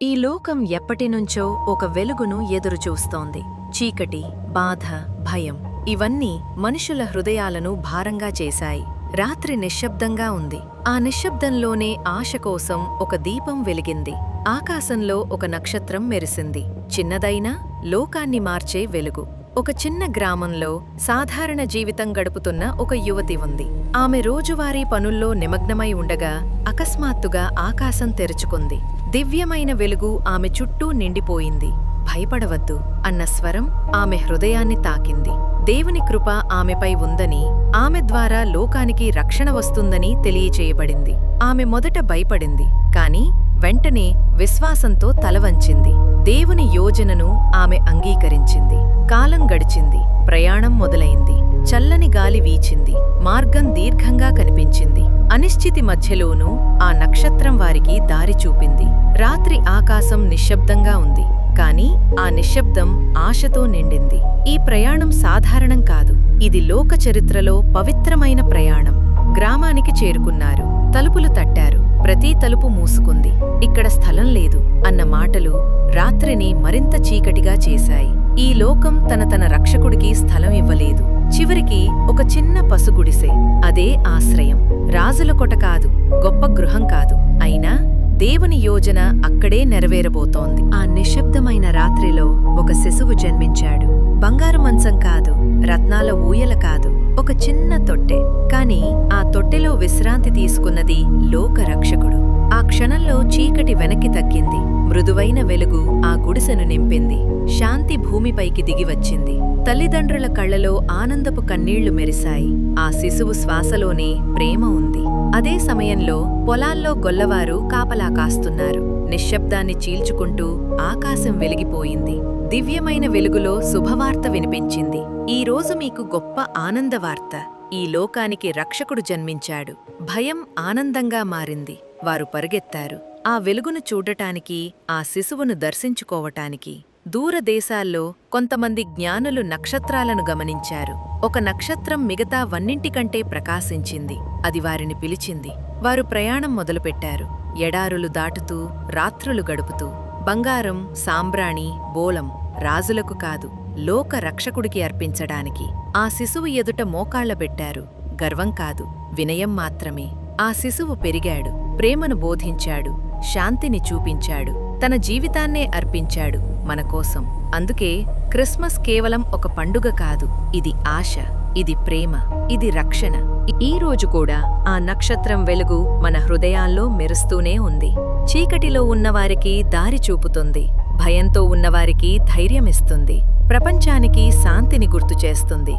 ఈ లోకం ఎప్పటినుంచో ఒక వెలుగును ఎదురుచూస్తోంది. చీకటి, బాధ, భయం ఇవన్నీ మనుషుల హృదయాలను భారంగా చేశాయి. రాత్రి నిశ్శబ్దంగా ఉంది. ఆ నిశ్శబ్దంలోనే ఆశ కోసం ఒక దీపం వెలిగింది. ఆకాశంలో ఒక నక్షత్రం మెరిసింది. చిన్నదైనా లోకాన్ని మార్చే వెలుగు. ఒక చిన్న గ్రామంలో సాధారణ జీవితం గడుపుతున్న ఒక యువతి ఉంది. ఆమె రోజువారీ పనుల్లో నిమగ్నమై ఉండగా అకస్మాత్తుగా ఆకాశం తెరుచుకుంది. దివ్యమైన వెలుగు ఆమె చుట్టూ నిండిపోయింది. భయపడవద్దు అన్న స్వరం ఆమె హృదయాన్ని తాకింది. దేవుని కృప ఆమెపై ఉందని, ఆమె ద్వారా లోకానికి రక్షణ వస్తుందని తెలియచేయబడింది. ఆమె మొదట భయపడింది, కాని వెంటనే విశ్వాసంతో తలవంచింది. దేవుని యోజనను ఆమె అంగీకరించింది. కాలం గడిచింది. ప్రయాణం మొదలైంది. చల్లని గాలి వీచింది. మార్గం దీర్ఘంగా కనిపించింది. అనిశ్చితి మధ్యలోనూ ఆ నక్షత్రం వారికి దారి చూపింది. రాత్రి ఆకాశం నిశ్శబ్దంగా ఉంది. కాని ఆ నిశ్శబ్దం ఆశతో నిండింది. ఈ ప్రయాణం సాధారణం కాదు. ఇది లోక చరిత్రలో పవిత్రమైన ప్రయాణం. గ్రామానికి చేరుకున్నారు. తలుపులు తట్టారు. ప్రతి తలుపు మూసుకుంది. ఇక్కడ స్థలం లేదు అన్న మాటలు రాత్రిని మరింత చీకటిగా చేశాయి. ఈ లోకం తన రక్షకుడికి స్థలం ఇవ్వలేదు. చివరికి ఒక చిన్న పసుగుడిసె, అదే ఆశ్రయం. రాజుల కొట కాదు, గొప్ప గృహం కాదు. అయినా దేవుని యోజన అక్కడే నెరవేరబోతోంది. ఆ నిశ్శబ్దమైన రాత్రిలో ఒక శిశువు జన్మించాడు. బంగారు మంచం కాదు, రత్నాల ఊయల కాదు, ఒక చిన్న తొట్టె. కాని ఆ తొట్టెలో విశ్రాంతి తీసుకున్నది లోక రక్షకుడు. ఆ క్షణంలో చీకటి వెనక్కి తగ్గింది. మృదువైన వెలుగు ఆ గుడిసెను నింపింది. శాంతి భూమిపైకి దిగివచ్చింది. తల్లిదండ్రుల కళ్లలో ఆనందపు కన్నీళ్లు మెరిశాయి. ఆ శిశువు శ్వాసలోనే ప్రేమ ఉంది. అదే సమయంలో పొలాల్లో గొల్లవారు కాపలా కాస్తున్నారు. నిశ్శబ్దాన్ని చీల్చుకుంటూ ఆకాశం వెలిగిపోయింది. దివ్యమైన వెలుగులో శుభవార్త వినిపించింది. ఈ రోజు మీకు గొప్ప ఆనందవార్త. ఈ లోకానికి రక్షకుడు జన్మించాడు. భయం ఆనందంగా మారింది. వారు పరుగెత్తారు. ఆ వెలుగును చూడటానికి, ఆ శిశువును దర్శించుకోవటానికి. దూరదేశాల్లో కొంతమంది జ్ఞానులు నక్షత్రాలను గమనించారు. ఒక నక్షత్రం మిగతా వన్నింటికంటే ప్రకాశించింది. అది వారిని పిలిచింది. వారు ప్రయాణం మొదలుపెట్టారు. ఎడారులు దాటుతూ, రాత్రులు గడుపుతూ. బంగారం, సాంబ్రాణి, బోళం రాజులకు కాదు, లోక రక్షకుడికి అర్పించడానికి. ఆ శిశువు ఎదుట మోకాళ్లబెట్టారు. గర్వం కాదు, వినయం మాత్రమే. ఆ శిశువు పెరిగాడు. ప్రేమను బోధించాడు. శాంతిని చూపించాడు. తన జీవితాన్నే అర్పించాడు మన కోసం. అందుకే క్రిస్మస్ కేవలం ఒక పండుగ కాదు, ఇది ఆశ, ఇది ప్రేమ, ఇది రక్షణ. ఈ రోజు కూడా ఆ నక్షత్రం వెలుగు మన హృదయాల్లో మెరుస్తూనే ఉంది. చీకటిలో ఉన్నవారికి దారి చూపుతుంది. భయంతో ఉన్నవారికి ధైర్యమిస్తుంది. ప్రపంచానికి శాంతిని గుర్తుచేస్తుంది.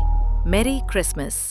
Merry Christmas.